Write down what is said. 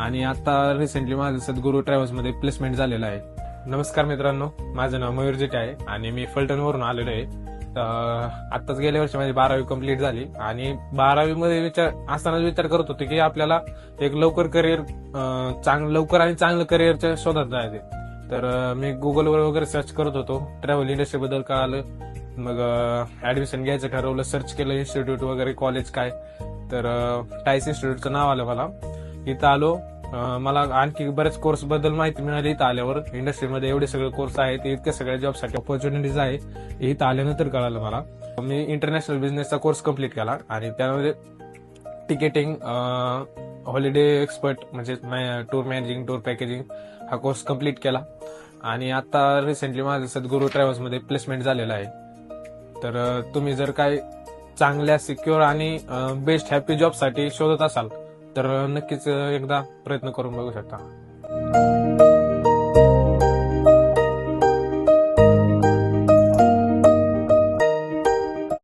आणि आता रिसेंटली माझं सद्गुरू ट्रॅव्हल्समध्ये प्लेसमेंट झालेलं आहे. नमस्कार मित्रांनो, माझं नाव मयूर जेटे आहे आणि मी फलटणवरून आलेलो आहे. आत्ताच गेल्या वर्षी माझी 12वी कंप्लीट झाली आणि 12वी मध्ये असतानाच विचार करत होते की आपल्याला एक लवकर आणि चांगलं करिअरच्या शोधात जायचे. तर मी गुगलवर वगैरे सर्च करत होतो, ट्रॅव्हल इंडस्ट्री बद्दल कळालं. मग ऍडमिशन घ्यायचं ठरवलं, सर्च केलं इन्स्टिट्यूट वगैरे, कॉलेज काय. तर टाईस इन्स्टिट्यूटचं नाव आलं मला. इथं आलो, मला आणखी बरेच कोर्स बद्दल माहिती मिळाली. इथं आल्यावर इंडस्ट्रीमध्ये एवढे सगळे कोर्स आहेत, इतक्या सगळ्या जॉबसाठी ऑपॉर्च्युनिटीज आहे, इथं आल्यानंतर कळालं मला. मी इंटरनॅशनल बिझनेसचा कोर्स कम्प्लीट केला आणि त्यामध्ये टिकेटिंग, हॉलिडे एक्सपर्ट म्हणजे टूर मॅनेजिंग, टूर पॅकेजिंग हा कोर्स कम्प्लीट केला आणि आता रिसेंटली माझं सद्गुरू ट्रॅव्हल्समध्ये प्लेसमेंट झालेलं आहे. तर तुम्ही जर काय चांगल्या, सिक्युअर आणि बेस्ट हॅपी जॉबसाठी शोधत असाल तर नक्कीच एकदा प्रयत्न करून बघू शकता.